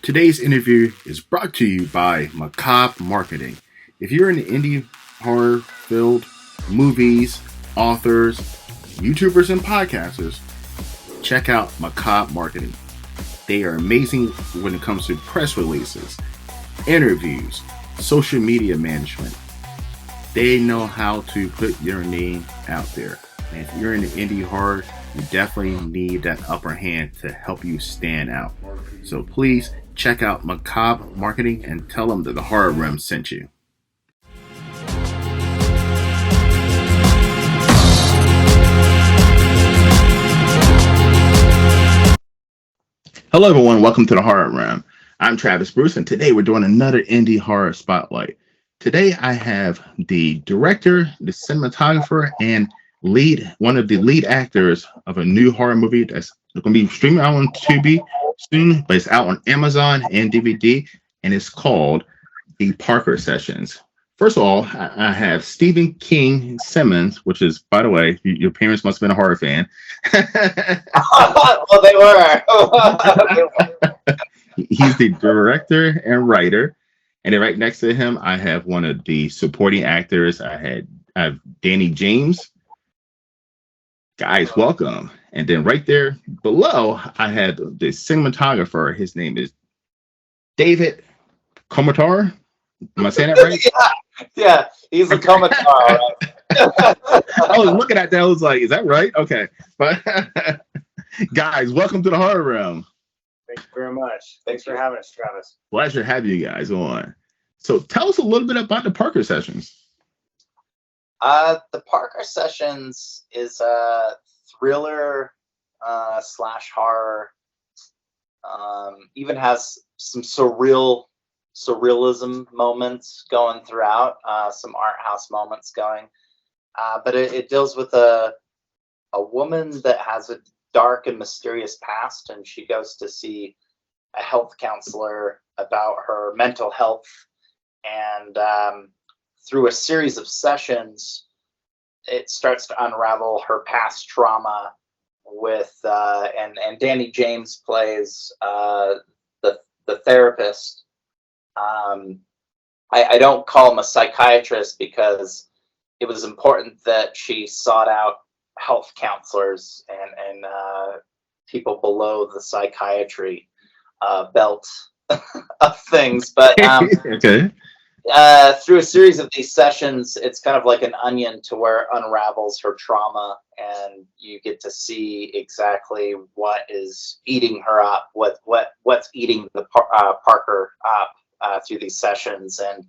Today's interview is brought to you by Macabre Marketing. If you're in the indie horror field, movies, authors, YouTubers, and podcasters, check out Macabre Marketing. They are amazing when it comes to press releases, interviews, social media management. They know how to put your name out there. And if you're in the indie horror, you definitely need that upper hand to help you stand out. So please check out Macabre Marketing and tell them that the Horror Room sent you. Hello everyone, welcome to the Horror Room. I'm Travis Bruce and today we're doing another indie horror spotlight. Today I have the director, the cinematographer, and one of the lead actors of a new horror movie that's going to be streaming out on Tubi soon, but it's out on Amazon and DVD, and it's called The Parker Sessions. First of all, I have Stephen King Simmons, which is, by the way, your parents must have been a horror fan. Well, they were. He's the director and writer. And then right next to him, I have one of the supporting actors. I have Danny James. Guys, welcome. And then right there below, I had the cinematographer. His name is David Comatar. Am I saying that right? Yeah, he's a Comatar. Right? I was looking at that. I was like, is that right? Okay. But guys, welcome to the Horror Room. Thank you very much. Thanks for having us, Travis. Pleasure having you guys on. So tell us a little bit about the Parker Sessions. The Parker Sessions is a thriller slash horror. Even has some surrealism moments going throughout, some art house moments going. But it deals with a woman that has a dark and mysterious past, and she goes to see a health counselor about her mental health. And through a series of sessions, it starts to unravel her past trauma with and Danny James plays the therapist. I don't call him a psychiatrist because it was important that she sought out health counselors and people below the psychiatry belt of things. But Okay. through a series of these sessions, it's kind of like an onion to where it unravels her trauma, and you get to see exactly what is eating her up, what's eating the Parker up through these sessions. And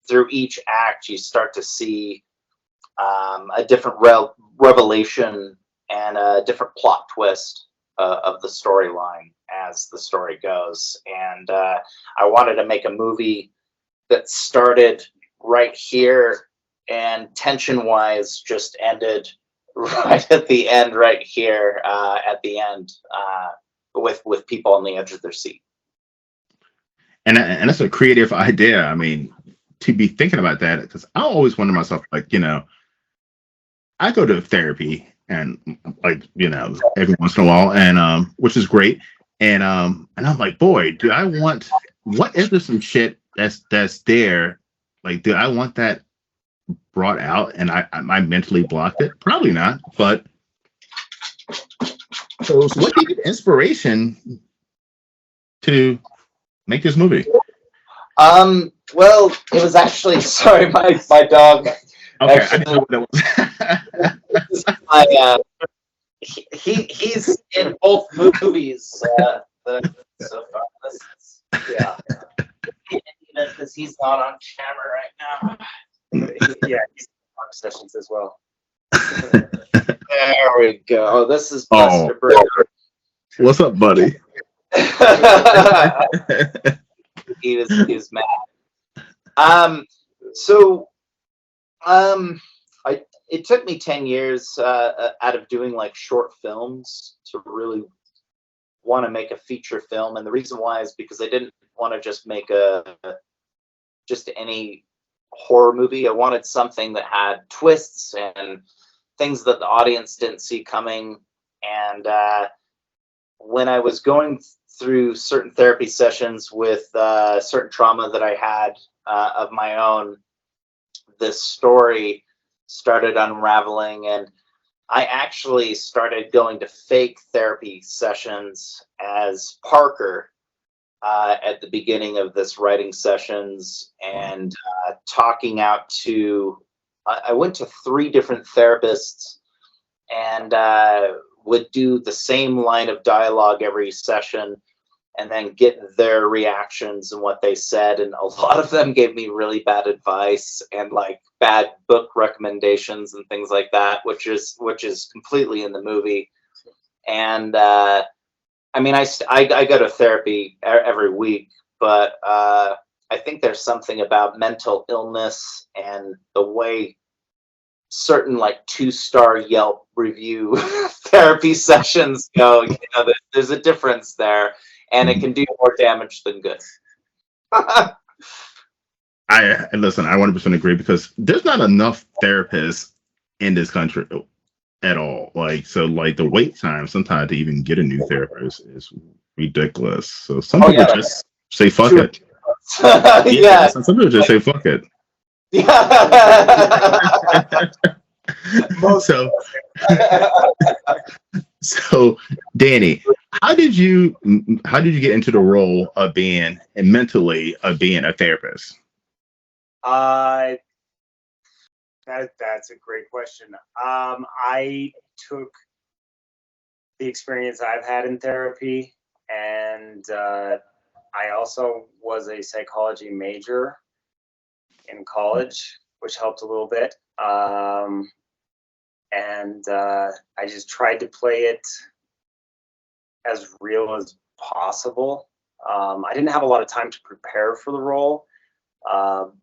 through each act, you start to see a different revelation and a different plot twist of the storyline as the story goes. And I wanted to make a movie that started right here and tension-wise just ended right at the end, right here at the end, with people on the edge of their seat. And that's a creative idea. I mean, to be thinking about that, because I always wonder myself, like, I go to therapy and every once in a while, and which is great. And I'm like, boy, what is there some shit that's there? Like, do I want that brought out? And I mentally blocked it? Probably not. But so what gave you the inspiration to make this movie? Well, it was actually, sorry, my dog. Okay, actually, I didn't know what that was. He's in both movies so far. Yeah, because he's not on camera right now. Yeah, he's in Park Sessions as well. There we go. Oh, this is Buster Bridge. What's up, buddy? He was mad. It took me 10 years out of doing like short films to really want to make a feature film. And the reason why is because I didn't want to just make just any horror movie. I wanted something that had twists and things that the audience didn't see coming. And when I was going through certain therapy sessions with certain trauma that I had of my own, this story started unraveling, and I actually started going to fake therapy sessions as Parker at the beginning of this writing sessions, and talking out to. I went to 3 different therapists, and would do the same line of dialogue every session, and then get their reactions and what they said. And a lot of them gave me really bad advice and like bad book recommendations and things like that, which is completely in the movie. And I mean, I go to therapy every week, but I think there's something about mental illness and the way certain like 2-star Yelp review therapy sessions go. You know, there's a difference there, and it can do more damage than good. I listen. I 100% agree, because there's not enough therapists in this country at all. Like, so like the wait time sometimes to even get a new therapist is ridiculous. So some people just say fuck it. Yeah, some people just say fuck it. So Danny, how did you get into the role of being mentally being a therapist? That's a great question. I took the experience I've had in therapy, and I also was a psychology major in college, which helped a little bit. And I just tried to play it as real as possible. I didn't have a lot of time to prepare for the role,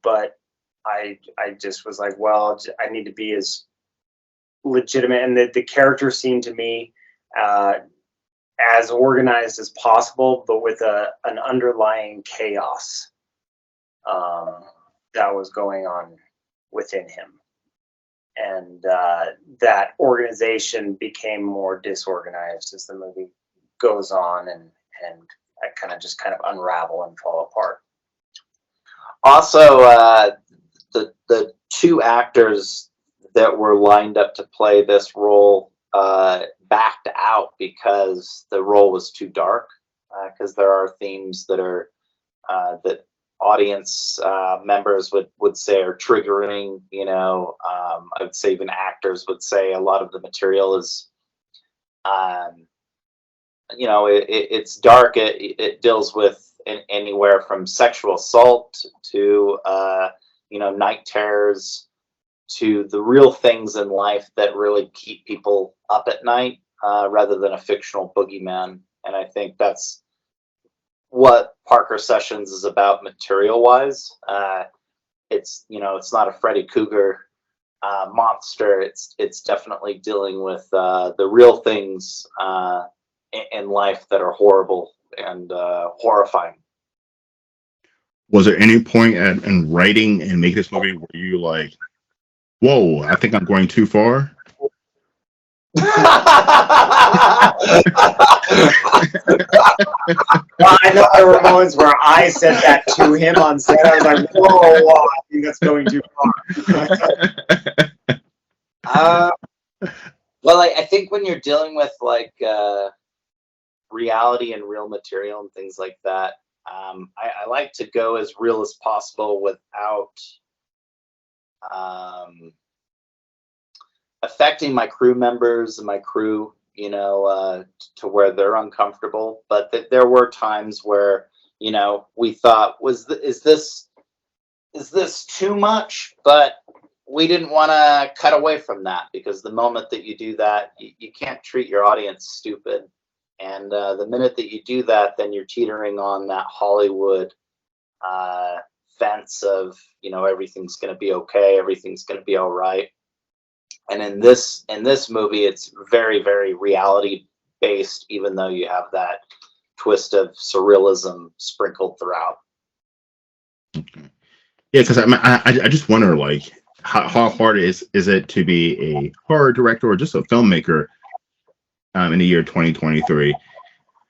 but I just was like, well, I need to be as legitimate, and the character seemed to me as organized as possible, but with an underlying chaos that was going on within him. And that organization became more disorganized as the movie goes on, and I kind of unravel and fall apart. Also, the 2 actors that were lined up to play this role backed out because the role was too dark. Because there are themes that are that audience members would say are triggering. You know, I would say even actors would say a lot of the material is, you know, it's dark. It deals with anywhere from sexual assault to you know, night terrors, to the real things in life that really keep people up at night, rather than a fictional boogeyman. And I think that's what Parker Sessions is about material wise. It's, you know, it's not a Freddy Krueger monster. It's definitely dealing with the real things in life that are horrible and horrifying. Was there any point in writing and making this movie where you like, whoa, I think I'm going too far? Well, I know there were moments where I said that to him on set. I was like, whoa, I think that's going too far. Well, I think when you're dealing with like reality and real material and things like that, I like to go as real as possible without affecting my crew members and my crew, you know, to where they're uncomfortable. But there were times where, you know, we thought, is this too much? But we didn't want to cut away from that, because the moment that you do that, you can't treat your audience stupid. And the minute that you do that, then you're teetering on that Hollywood fence of, you know, everything's going to be okay, everything's going to be all right. And in this movie, it's very, very reality based, even though you have that twist of surrealism sprinkled throughout. Okay. Yeah, because I just wonder, like, how hard is it to be a horror director or just a filmmaker in the year 2023,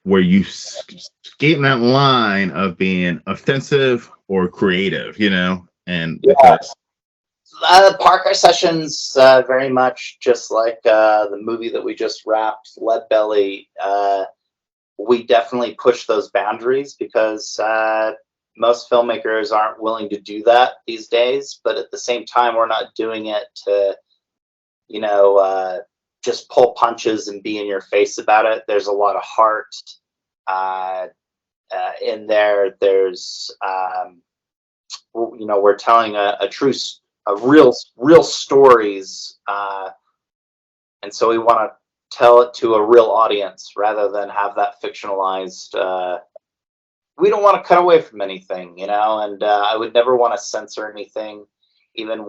where you skate that line of being offensive or creative, and because Parker Sessions, very much just like the movie that we just wrapped, Lead Belly. We definitely push those boundaries because most filmmakers aren't willing to do that these days. But at the same time, we're not doing it to, just pull punches and be in your face about it. There's a lot of heart in there. There's, we're telling a real stories, and so we want to tell it to a real audience rather than have that fictionalized. We don't want to cut away from anything, and I would never want to censor anything, even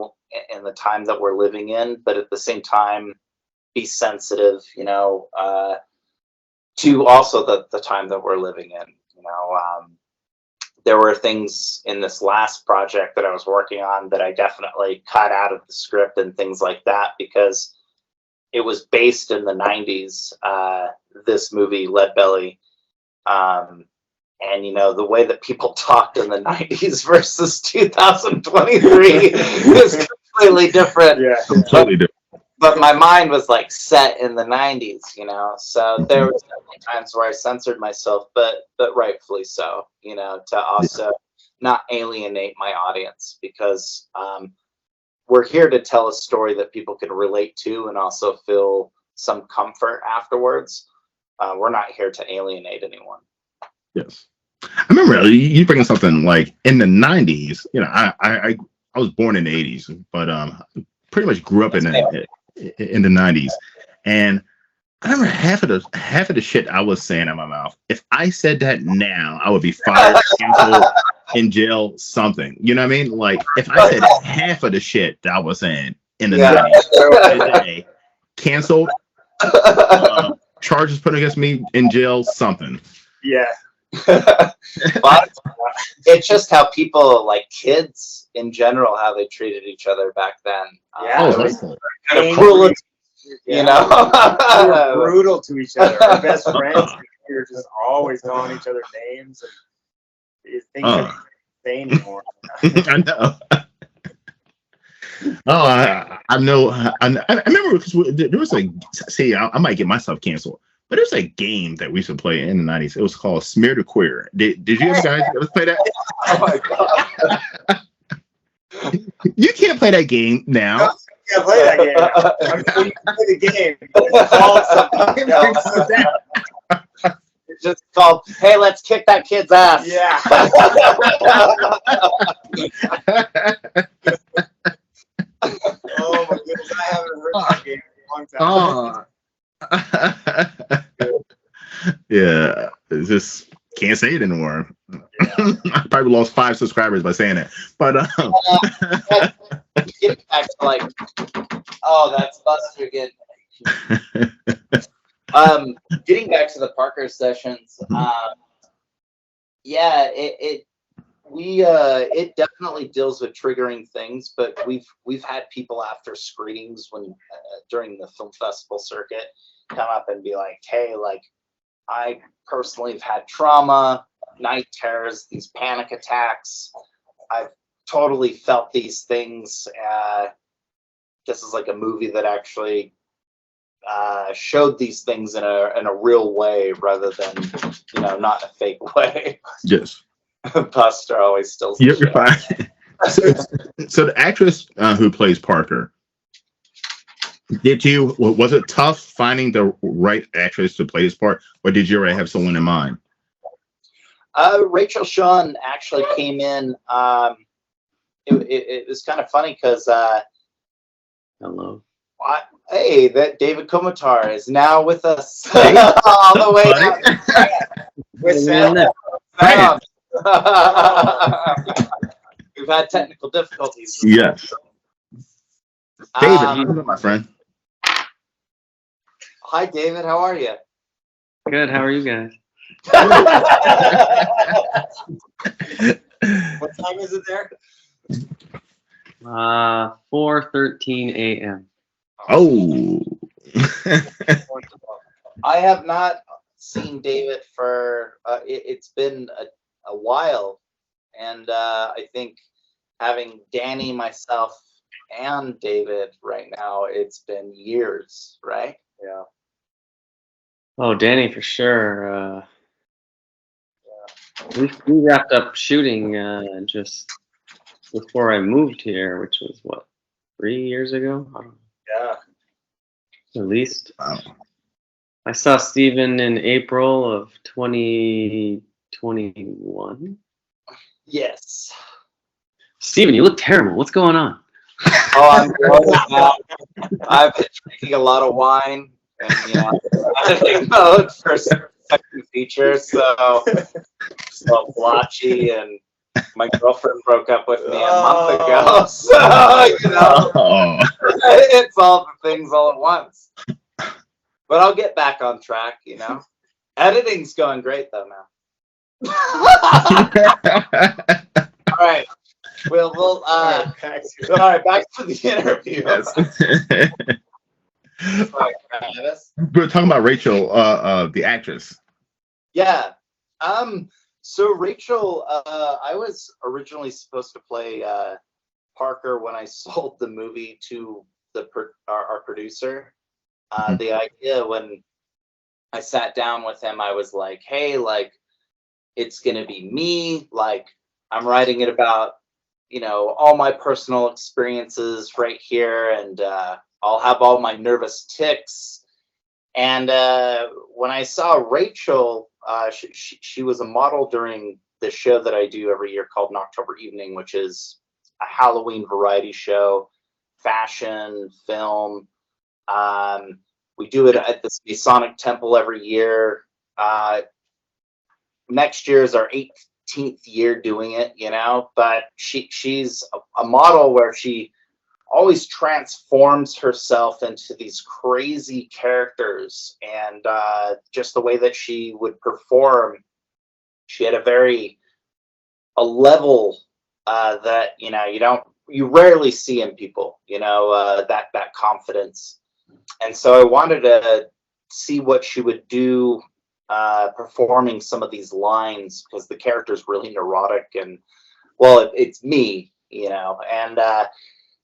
in the time that we're living in. But at the same time, be sensitive, to also the time that we're living in. There were things in this last project that I was working on that I definitely cut out of the script and things like that because it was based in the 90s, this movie, Lead Belly. And, the way that people talked in the 90s versus 2023 is completely different. Yeah, completely different. But my mind was like set in the 90s, so there was definitely times where I censored myself, but rightfully so, to also not alienate my audience because we're here to tell a story that people can relate to and also feel some comfort afterwards. We're not here to alienate anyone. Yes. I remember you bringing something like in the 90s, I was born in the 80s, but pretty much grew up in the 90s. And I remember half of the shit I was saying in my mouth. If I said that now, I would be fired, canceled, in jail, something. You know what I mean? Like if I said half of the shit that I was saying in the 90s, today, canceled, charges put against me, in jail, something. Yeah. It's just how people, like kids in general, how they treated each other back then. Yeah, kind of cruel, we were brutal to each other. Our best friends, we were just always calling each other names. And things are insane anymore. I know. I know. I remember because there was I might get myself canceled. But there's a game that we used to play in the 90s. It was called Smear the Queer. Did you guys ever play that? Oh my God. You can't play that game now. You can't play that game now. I mean, when you play the game, it's called something else. It's just called, hey, let's kick that kid's ass. Yeah. Oh my goodness, I haven't heard that game in a long time. Yeah, it's just can't say it anymore. Yeah. I probably lost 5 subscribers by saying it, but getting back to like, oh, that's Buster again. Getting back to the Parker Sessions, yeah, it definitely deals with triggering things, but we've had people after screenings when during the film festival circuit come up and be like, hey, like I personally have had trauma, night terrors, these panic attacks. I've totally felt these things. This is like a movie that actually showed these things in a real way rather than not in a fake way. Yes. Buster always still. You're fine. So the actress who plays Parker, was it tough finding the right actress to play this part, or did you already have someone in mind? Rachel Sean actually came in. It was kind of funny because hello. Hey, that David Komatar is now with us all the way down. With sound. We've had technical difficulties. Yes. David, how you doing, my friend? Hi, David. How are you? Good. How are you guys? What time is it there? 4:13 a.m. Oh. I have not seen David for it's been a while, and I think having Danny, myself, and David right now, it's been years, right? Yeah. Oh, Danny for sure. We wrapped up shooting just before I moved here, which was what, 3 years ago? I don't Yeah. know, at least. Wow. I saw Steven in April of 2021. Yes. Steven, you look terrible. What's going on? Oh, I'm growing up. I've been drinking a lot of wine, and editing mode for second features, so blotchy, and my girlfriend broke up with me a month ago, so Oh. it's all the things all at once. But I'll get back on track, Editing's going great though now. All right. We'll all right, back to the interview. Yes. Sorry, Travis. We're talking about Rachel, the actress. Yeah. So Rachel, I was originally supposed to play Parker when I sold the movie to our producer. The idea when I sat down with him, I was like, hey, like, it's gonna be me. Like, I'm writing it about, all my personal experiences right here, and I'll have all my nervous tics. And when I saw Rachel, she was a model during the show that I do every year called Knocktober Evening, which is a Halloween variety show, fashion, film. We do it at the Masonic Temple every year. Next year is our 18th year doing it, but she's a model where she always transforms herself into these crazy characters, and just the way that she would perform, she had a level that you rarely see in people, that confidence. And so I wanted to see what she would do performing some of these lines, because the character's really neurotic, and it's me, and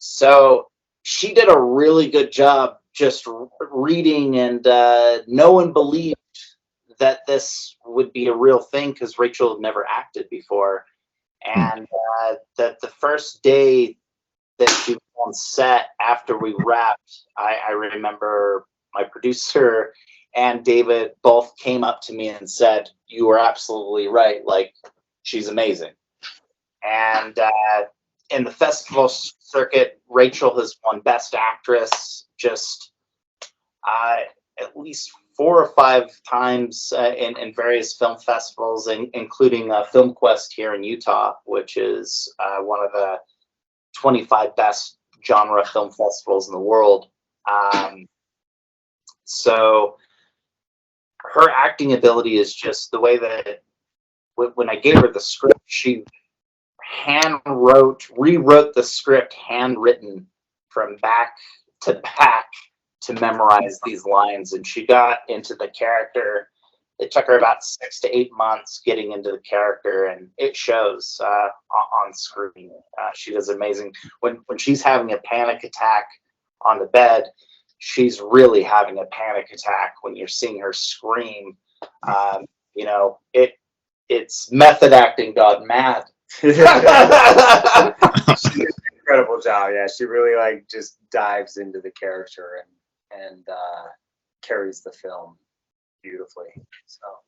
so she did a really good job just reading, and no one believed that this would be a real thing because Rachel had never acted before. And that the first day that she was on set after we wrapped, I remember my producer and David both came up to me and said, "You were absolutely right. Like, she's amazing." And in the festival circuit, Rachel has won Best Actress just at least 4 or 5 times in various film festivals, including Film Quest here in Utah, which is one of the 25 best genre film festivals in the world. So her acting ability is just the way that when I gave her the script, she rewrote the script handwritten from back to back to memorize these lines, and she got into the character. It took her about 6 to 8 months getting into the character, and it shows on screen. She does amazing. When she's having a panic attack on the bed, she's really having a panic attack. When you're seeing her scream, it's method acting gone mad. She did an incredible job. Yeah, she really just dives into the character and carries the film beautifully. So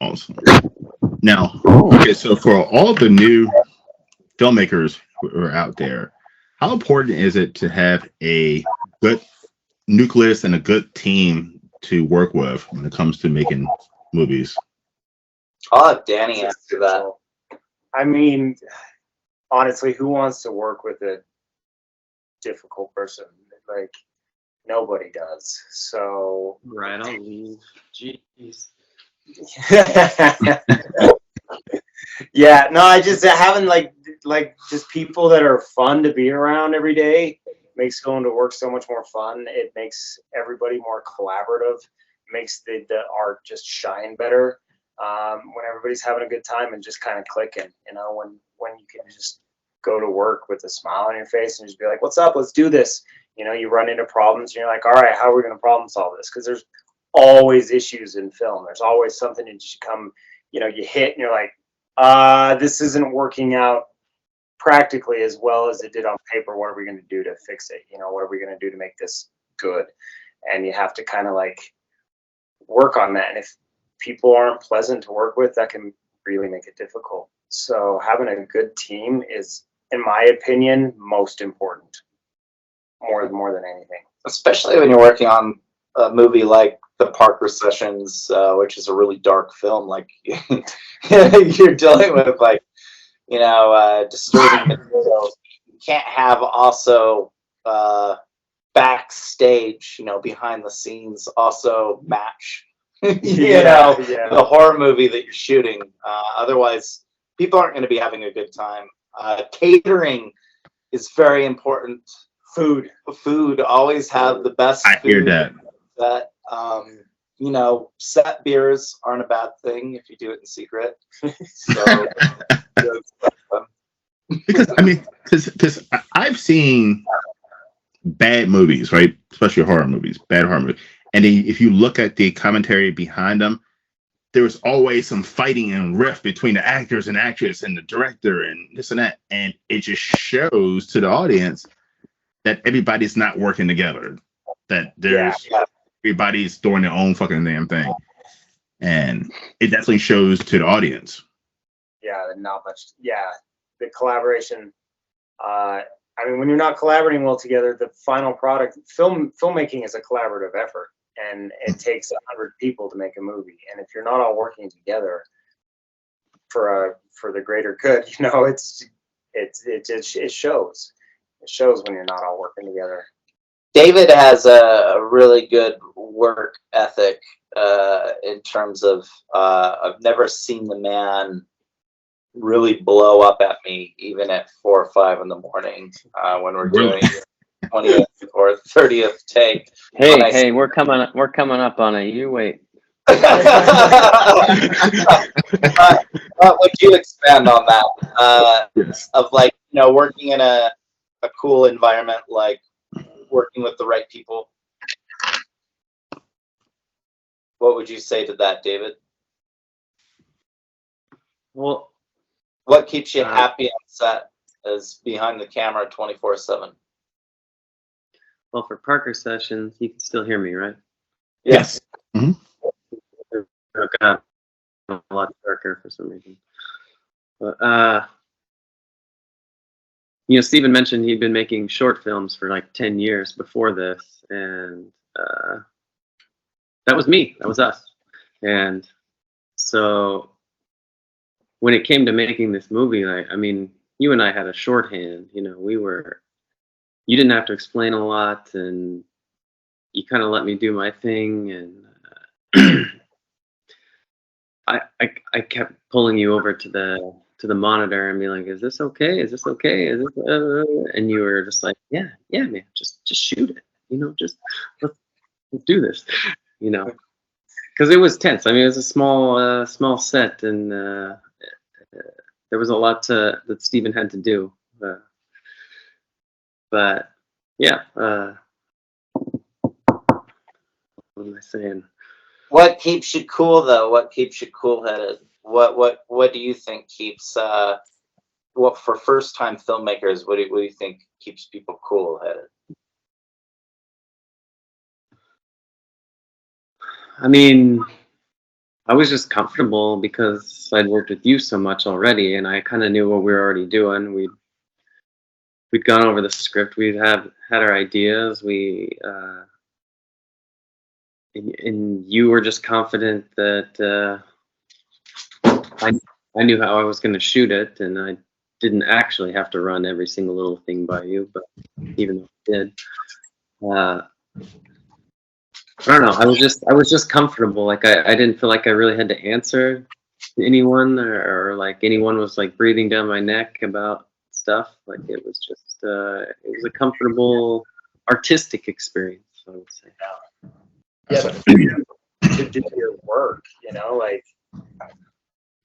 Awesome. Now, okay, so for all the new filmmakers who are out there, how important is it to have a good nucleus and a good team to work with when it comes to making movies? I'll have Danny answer that. I mean, honestly, who wants to work with a difficult person? Like, nobody does. So Right, I'll leave. Jeez. Yeah, no, I just having like just people that are fun to be around every day makes going to work so much more fun. It makes everybody more collaborative, makes the art just shine better when everybody's having a good time and just kind of clicking. You know, when you can just go to work with a smile on your face and just be like, "What's up? Let's do this." You know, you run into problems and you're like, "All right, how are we going to problem solve this?" Because there's always issues in film. There's always something that just come, you know, you hit and you're like, this isn't working out practically as well as it did on paper. What are we going to do to fix it? You know, what are we going to do to make this good? And you have to kind of like work on that. And if people aren't pleasant to work with, that can really make it difficult. So having a good team is, in my opinion, most important, more than anything. Especially when you're working on a movie like The Parker Sessions, which is a really dark film. Like you're dealing with, like, you know, disturbing materials. You can't have also backstage, you know, behind the scenes also match, you know, the horror movie that you're shooting. Otherwise, people aren't going to be having a good time. Catering is very important. Food, always have the best food. I hear that. You know, set beers aren't a bad thing if you do it in secret. So, because I've seen bad movies, right? Especially horror movies, bad horror movies. And then if you look at the commentary behind them, there was always some fighting and rift between the actors and actress and the director and this and that. And it just shows to the audience that everybody's not working together. That there's everybody's doing their own fucking damn thing. And it definitely shows to the audience. Yeah, not much. Yeah, the collaboration. I mean, when you're not collaborating well together, the final product, filmmaking is a collaborative effort, and it takes 100 people to make a movie. And if you're not all working together for the greater good, you know, it shows. It shows when you're not all working together. David has a really good work ethic in terms of I've never seen the man really blow up at me, even at 4 or 5 in the morning when we're doing 20th or 30th take. Hey, we're coming up on it. You wait. Would you expand on that? Yes. Of, like, you know, working in a cool environment, like working with the right people. What would you say to that, David? Well, what keeps you happy on set as behind the camera 24/7? Well, for Parker Sessions, you can still hear me, right? Yes. Mm-hmm. Okay. A lot darker for some reason. But you know, Steven mentioned he'd been making short films for like 10 years before this, and that was me. That was us. And so when it came to making this movie, like, I mean, you and I had a shorthand. You know, you didn't have to explain a lot, and you kind of let me do my thing, and I kept pulling you over to the monitor and be like, "Is this okay? Is this okay? Is this?" And you were just like, "Yeah, man, just shoot it. You know, just let's do this." You know, because it was tense. I mean, it was a small set, and there was a lot that Steven had to do. But yeah, what am I saying? What keeps you cool, though? What keeps you cool-headed? What do you think keeps what for first-time filmmakers? What do you think keeps people cool-headed? I mean, I was just comfortable because I'd worked with you so much already, and I kind of knew what we were already doing. We'd gone over the script. We'd had our ideas. And you were just confident that I knew how I was going to shoot it, and I didn't actually have to run every single little thing by you, but even though I did, I don't know. I was just comfortable. Like I didn't feel like I really had to answer to anyone, or like anyone was like breathing down my neck about stuff. Like it was just it was a comfortable artistic experience, I would say. Yeah. to do your work, you know, like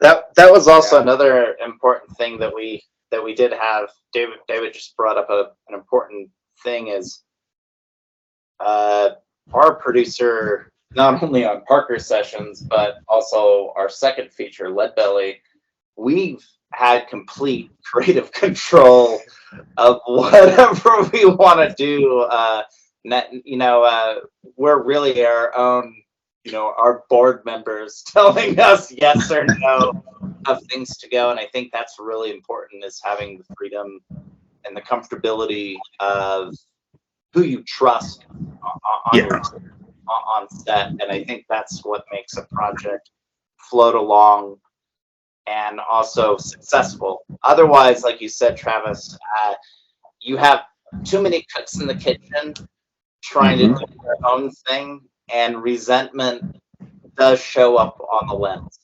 That was also another important thing that we did have. David just brought up an important thing is our producer, not only on Parker Sessions but also our second feature, Leadbelly. We've had complete creative control of whatever we want to do. We're really our own, our board members telling us yes or no of things to go. And I think that's really important, is having the freedom and the comfortability of who you trust on set. And I think that's what makes a project float along and also successful. Otherwise, like you said, Travis, you have too many cooks in the kitchen trying to do their own thing, and resentment does show up on the lens.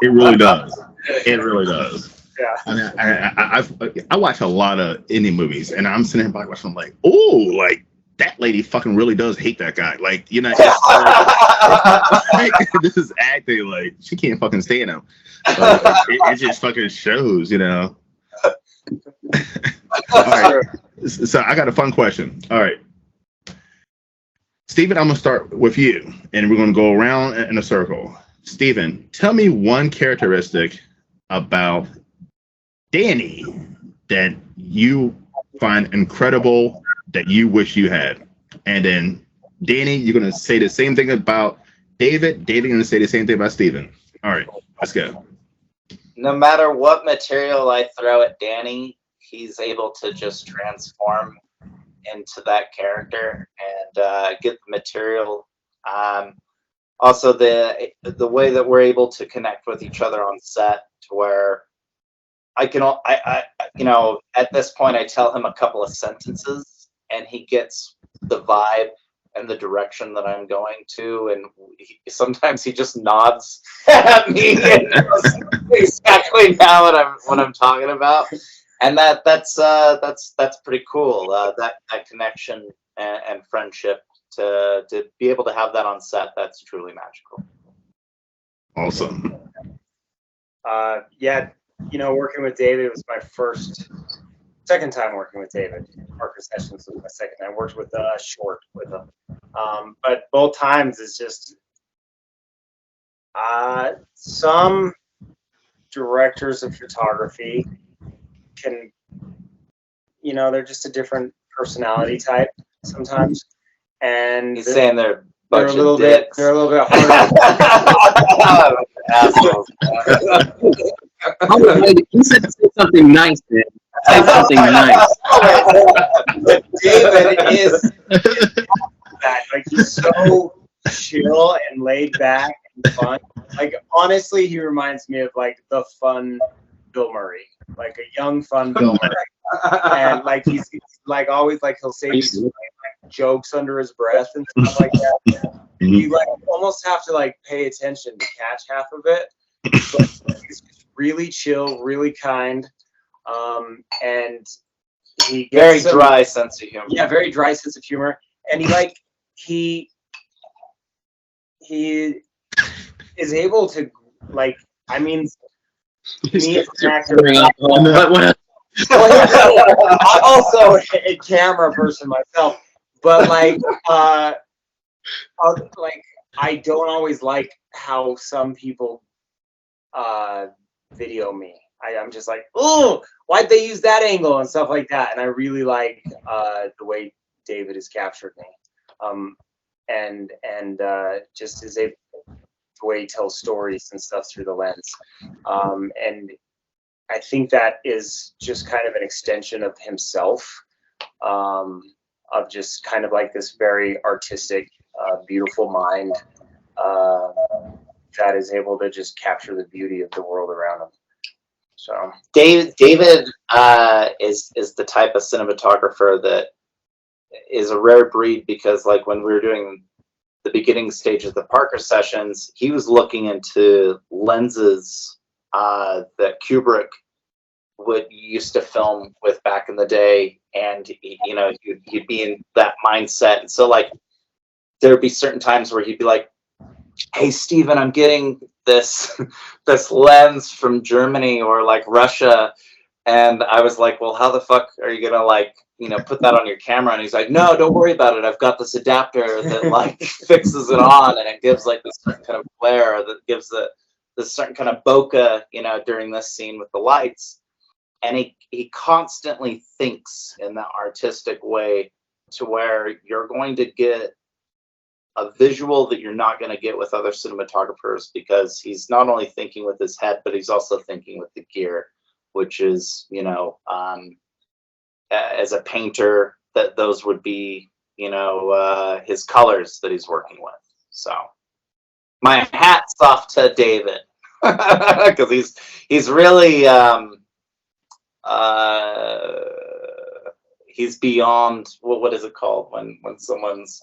It really does. It really does. Yeah. I mean, I watch a lot of indie movies, and I'm sitting here watching. I'm like, oh, like that lady fucking really does hate that guy. Like, it's, this is acting like she can't fucking stand him. Like, it just fucking shows, All right. So I got a fun question. All right. Steven, I'm going to start with you, and we're going to go around in a circle. Steven, tell me one characteristic about Danny that you find incredible that you wish you had. And then, Danny, you're going to say the same thing about David. David, going to say the same thing about Steven. All right, let's go. No matter what material I throw at Danny, he's able to just transform into that character and get the material. Also, the way that we're able to connect with each other on set, to where I at this point I tell him a couple of sentences and he gets the vibe and the direction that I'm going to, and sometimes he just nods at me and knows exactly now what I'm talking about. And that's pretty cool. That connection and friendship, to be able to have that on set, that's truly magical. Awesome. Working with David was my second time working with David. Parker Sessions was my second. I worked with Short with him, but both times it's just some directors of photography can, they're just a different personality type sometimes, and he's saying they're a little bit harder. You said something nice, man. Say something nice. But David is that, like, he's so chill and laid back and fun. Like, honestly, he reminds me of like the fun Bill Murray, like a young fun Bill Murray. And like he's like always, like, he'll say these like jokes under his breath and stuff like that. And you like almost have to like pay attention to catch half of it. But he's really chill, really kind, and he gets very dry sense of humor. Yeah, very dry sense of humor, and he is able to, like, I mean, me as an actor, I'm also a camera person myself, but like I don't always like how some people video me. I'm just like, oh, why'd they use that angle and stuff like that? And I really like the way David has captured me, and just is a way he tells stories and stuff through the lens, and I think that is just kind of an extension of himself, of just kind of like this very artistic, beautiful mind that is able to just capture the beauty of the world around him. So David is the type of cinematographer that is a rare breed, because like when we were doing the beginning stage of the Parker Sessions, he was looking into lenses that Kubrick used to film with back in the day, and you'd be in that mindset. And so like there'd be certain times where he'd be like, "Hey, Steven, I'm getting this this lens from Germany or like Russia," and I was like, "Well, how the fuck are you gonna like, put that on your camera?" And he's like, "No, don't worry about it. I've got this adapter that like fixes it on, and it gives like this certain kind of glare that gives this certain kind of bokeh, during this scene with the lights." And he constantly thinks in that artistic way to where you're going to get a visual that you're not going to get with other cinematographers, because he's not only thinking with his head, but he's also thinking with the gear, which is, as a painter, that those would be, his colors that he's working with. So my hat's off to David, because he's really he's beyond what is it called when someone's,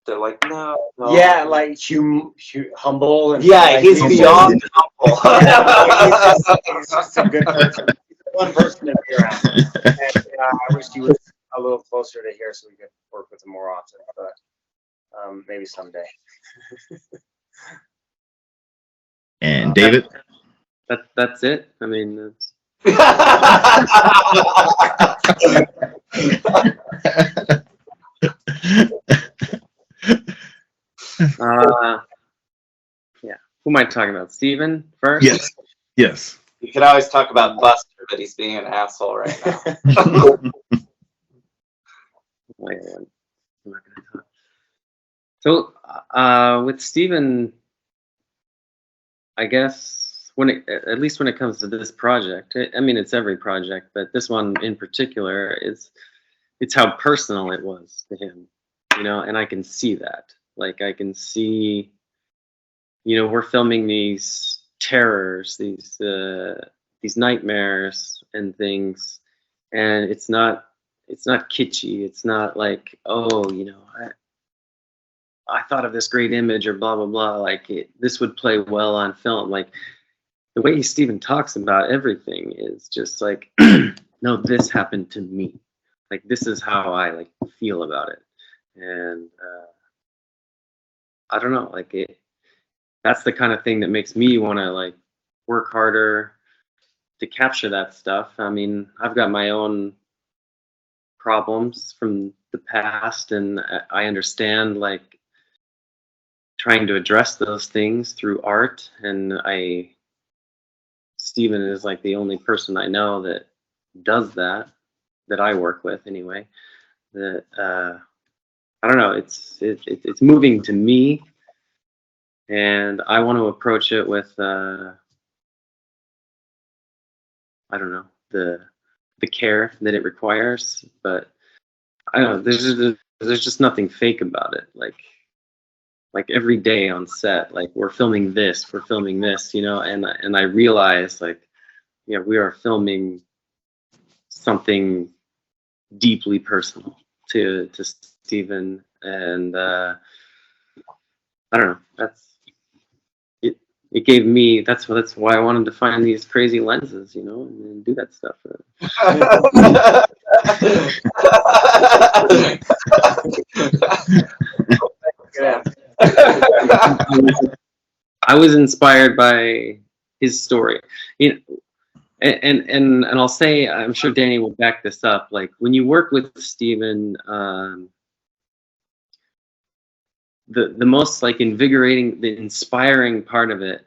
they're like, no. Yeah, like humble. And yeah, like, he's beyond humble. He's just a good person. He's one person to be around. And I wish he was a little closer to here so we could work with him more often. But maybe someday. And David? That's it. I mean, that's... yeah. Who am I talking about? Steven first? Yes. Yes. You can always talk about Buster, but he's being an asshole right now. Wait, I'm not gonna talk. So with Steven, I guess at least when it comes to this project, I mean, it's every project, but this one in particular it's how personal it was to him, and I can see that. Like, I can see, we're filming these terrors, these nightmares and things, and it's not kitschy. It's not like, oh, I thought of this great image or blah blah blah. Like, this would play well on film. Like, the way Steven talks about everything is just like, no, this happened to me. Like, this is how I like feel about it, and I don't know. Like, that's the kind of thing that makes me want to like work harder to capture that stuff. I mean, I've got my own problems from the past, and I understand like trying to address those things through art. And Steven is like the only person I know that does that I work with anyway. That I don't know. It's moving to me, and I want to approach it with I don't know, the care that it requires. But I don't know. There's just nothing fake about it. Like every day on set, like we're filming this, and I realize like, yeah, we are filming something deeply personal to Steven, and I don't know. That's it. It gave me. That's why I wanted to find these crazy lenses, and do that stuff. Yeah. I was inspired by his story, and I'll say, I'm sure Danny will back this up. Like, when you work with Steven, the most like invigorating, the inspiring part of it,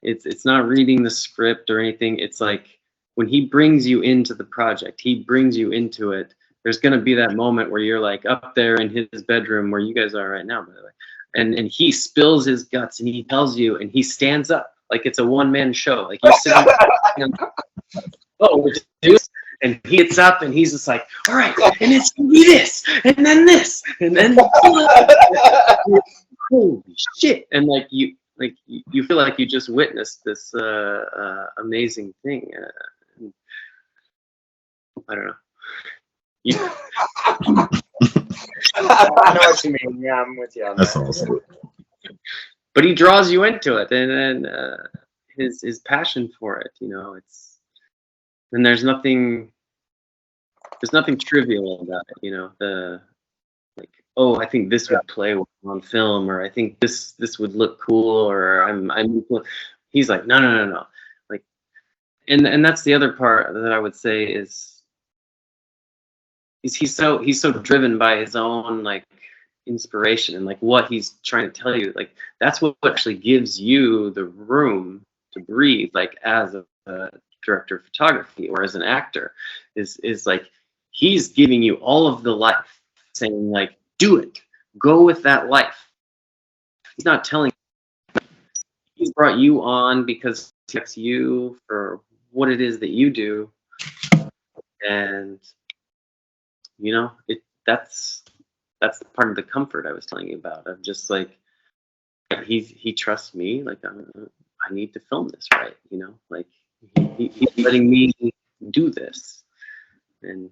it's not reading the script or anything. It's like when he brings you into the project, he brings you into it. There's gonna be that moment where you're like up there in his bedroom where you guys are right now, by the way, and he spills his guts and he tells you, and he stands up like it's a one-man show. Like, you're sitting oh, we're just doing this. And he gets up and he's just like, all right, and it's gonna be this, and then this, and then holy shit. And like you feel like you just witnessed this amazing thing. I don't know. I know what you mean. Yeah, I'm with you on That's that. awesome. But he draws you into it, and then his passion for it, it's, and there's nothing trivial about it, oh, I think this would play well on film, or I think this would look cool, or I'm. He's like, no. Like, and that's the other part that I would say is he's so driven by his own like inspiration and like what he's trying to tell you. Like that's what actually gives you the room to breathe. Like as a director of photography or as an actor, is like he's giving you all of the life, saying like, do it, go with that life. He's not telling you. He's brought you on because he likes you for what it is that you do, and you know that's the part of the comfort I was telling you about. I'm just like he trusts me. Like I need to film this right, you know. Like he's letting me do this, and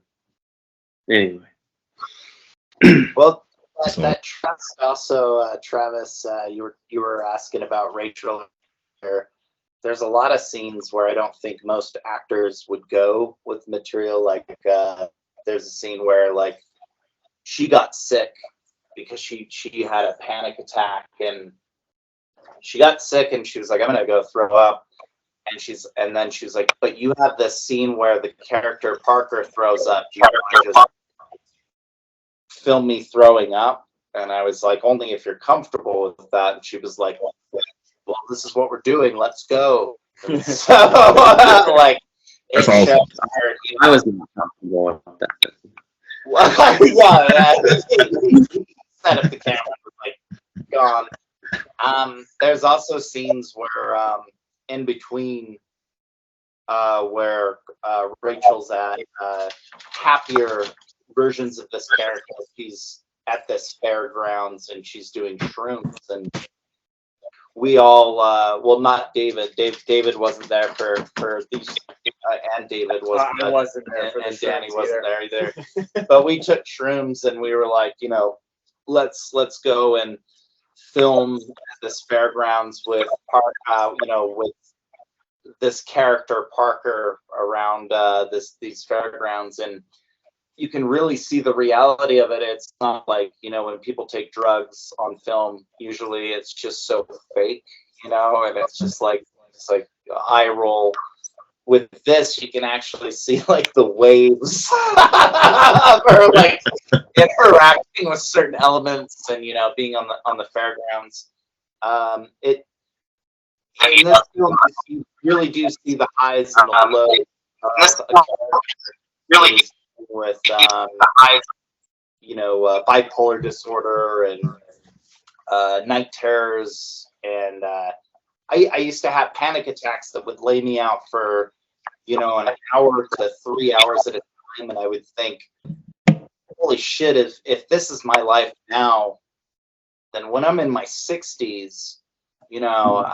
anyway. Well, that trust also, Travis, you were asking about Rachel. There's a lot of scenes where I don't think most actors would go with material. Like there's a scene where like she got sick because she had a panic attack, and she got sick and she was like, I'm gonna go throw up. And then she was like, but you have this scene where the character Parker throws up. Do you want to just film me throwing up? And I was like, only if you're comfortable with that. And she was like, well, this is what we're doing, let's go. And so like it That's awesome. shows her, you know, I was not comfortable with that. set up the camera, like gone. There's also scenes where in between where Rachel's at happier versions of this character. She's at this fairgrounds and she's doing shrooms, and we all well, not David. David wasn't there for these, and David wasn't. I wasn't there for the and Danny shrooms wasn't there either. But we took shrooms and we were like, you know, let's go and film this fairgrounds with you know, with this character Parker around these fairgrounds, and you can really see the reality of it. It's not like, you know, when people take drugs on film, usually it's just so fake, you know, and it's just like eye roll. With this, you can actually see like the waves or like interacting with certain elements, and you know, being on the fairgrounds. In this film, you really do see the highs and the lows. Really with you know, bipolar disorder and night terrors, and I used to have panic attacks that would lay me out for, you know, an hour to 3 hours at a time, and I would think, holy shit, if this is my life now, then when I'm in my 60s, you know,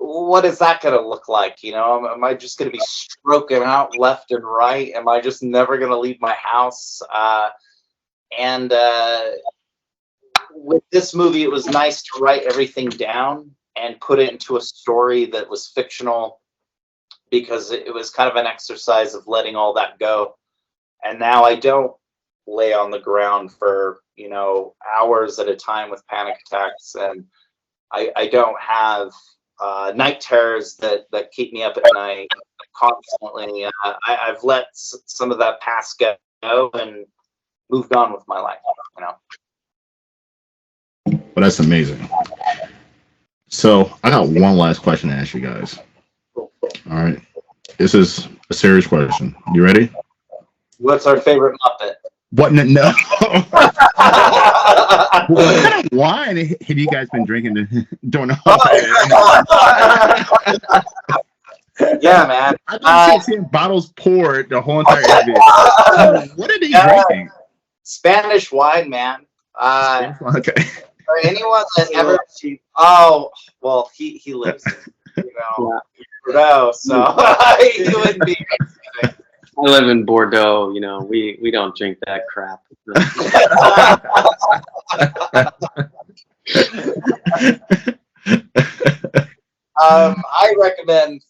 what is that going to look like? You know, am I just going to be stroking out left and right? Am I just never going to leave my house? And with this movie, it was nice to write everything down and put it into a story that was fictional, because it was kind of an exercise of letting all that go. And now I don't lay on the ground for, you know, hours at a time with panic attacks, and I don't have night terrors that keep me up at night constantly. I've let some of that past go and moved on with my life, you know. Well, that's amazing. So I got one last question to ask you guys. All right. This is a serious question. You ready? What's our favorite Muppet? What? No. What kind of wine have you guys been drinking? Don't know. Yeah, man. I've been seeing bottles poured the whole entire interview. What are they drinking? Spanish wine, man. Okay. For anyone that ever, oh, well, he lives in, you know, Bordeaux, so he wouldn't be. I live in Bordeaux, you know, we don't drink that crap. I recommend,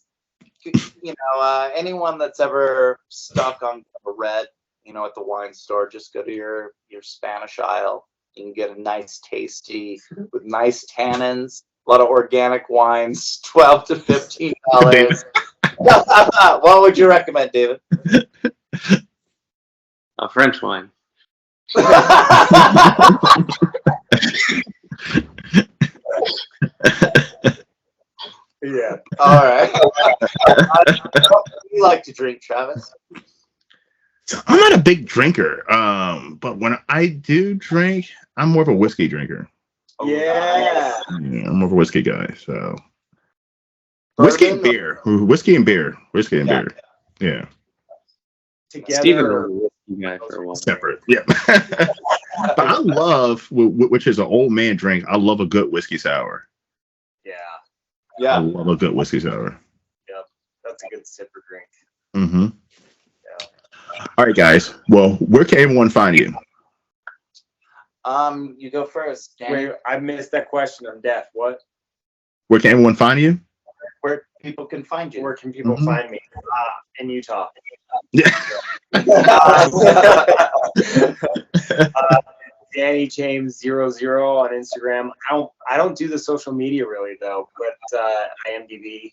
you know, anyone that's ever stuck on a red at the wine store, just go to your Spanish aisle. You can get a nice tasty with nice tannins, a lot of organic wines, $12 to $15. What would you recommend, David? A French wine. Yeah. All right. What do you like to drink, Travis? So I'm not a big drinker, but when I do drink, I'm more of a whiskey drinker. Yeah. Yeah, I'm more of a whiskey guy. So Bourbon whiskey and or- beer, whiskey and beer, whiskey and Yeah. beer. Yeah, Together. Steven was a whiskey guy for a while. separate. Yeah, but I love, which is an old man drink. I love a good whiskey sour. Yeah. I Yeah. love a good whiskey sour. That's a good sipper drink. Mm-hmm. Yeah. All right, guys. Well, where can everyone find you? You go first, Danny. Wait, I missed that question. I'm deaf. What? Where can everyone find you? Where people can find you. Where can people Mhm. find me? In Utah. Yeah. Danny James 00 on Instagram. I don't do the social media really though, but IMDb.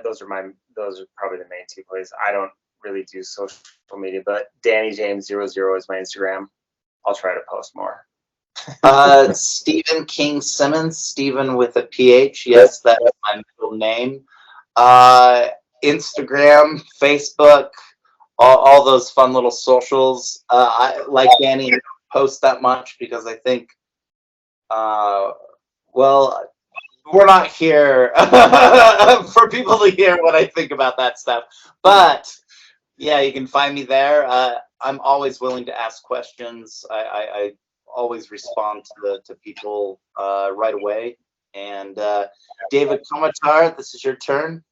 Those are probably the main two places. I don't really do social media, but Danny James 00 is my Instagram. I'll try to post more. Stephen King Simmons, Stephen with a PH. Yes, that's my middle name. Instagram, Facebook, all those fun little socials. I like Danny don't post that much because I think, well, we're not here for people to hear what I think about that stuff. But yeah, you can find me there. I'm always willing to ask questions. I always respond to people right away. And David Komatar, this is your turn.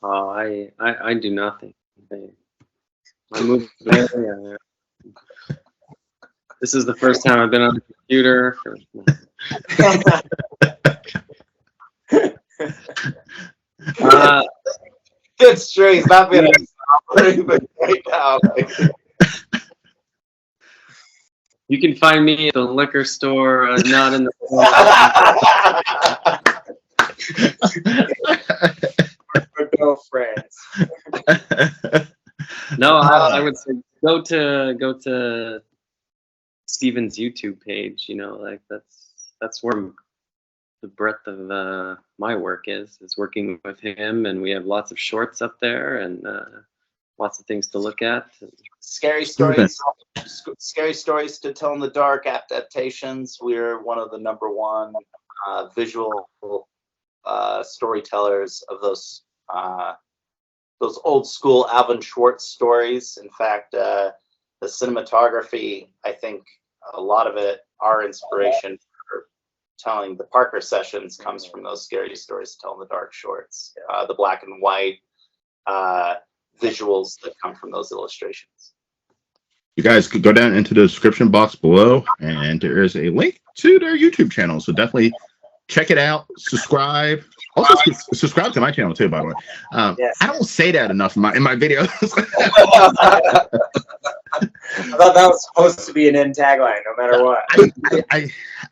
Oh, I do nothing. I moved there. This is the first time I've been on the computer. It's true. He's not being but right now. You can find me at the liquor store, not in the. But no friends. No, I would say go to Steven's YouTube page. Like that's where the breadth of my work is working with him, and we have lots of shorts up there and lots of things to look at. Scary stories to tell in the dark adaptations. We're one of the #1 visual storytellers of those old school Alvin Schwartz stories. In fact, the cinematography, I think a lot of it, our inspiration for telling the Parker Sessions comes from those scary stories to tell in the dark shorts. The black and white visuals that come from those illustrations. You guys could go down into the description box below, and there is a link to their YouTube channel. So definitely check it out. Subscribe. Also, subscribe to my channel too, by the way. Yes. I don't say that enough in my videos. I thought that was supposed to be an end tagline, no matter what.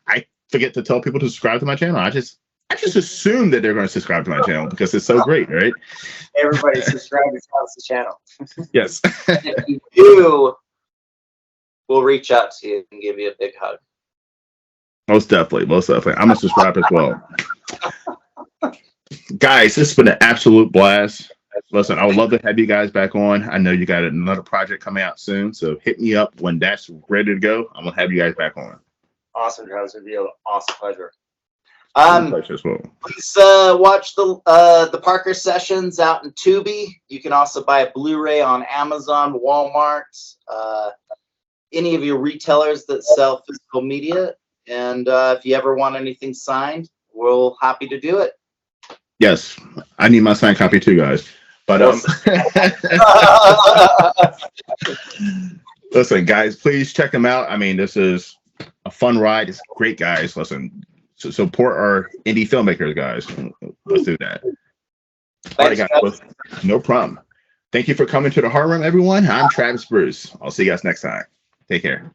I forget to tell people to subscribe to my channel. I just assume that they're going to subscribe to my channel because it's so great, right? Everybody subscribe to the channel. Yes. If you do, we'll reach out to you and give you a big hug. Most definitely. I'm gonna subscribe as well. Guys, this has been an absolute blast. Listen, I would love to have you guys back on. I know you got another project coming out soon, so hit me up when that's ready to go. I'm gonna have you guys back on. Awesome, Travis. It'd be an awesome pleasure. Pleasure as well. Please watch the Parker Sessions out in Tubi. You can also buy a Blu-ray on Amazon, Walmart, any of your retailers that sell physical media. And if you ever want anything signed, we're happy to do it. Yes, I need my signed copy too, guys. But listen, guys, please check them out. I mean, this is a fun ride. It's great, guys. Listen, support our indie filmmakers, guys. Let's do that. All right, guys. No problem. Thank you for coming to the Horror Room, everyone. I'm Travis Bruce. I'll see you guys next time. Take care.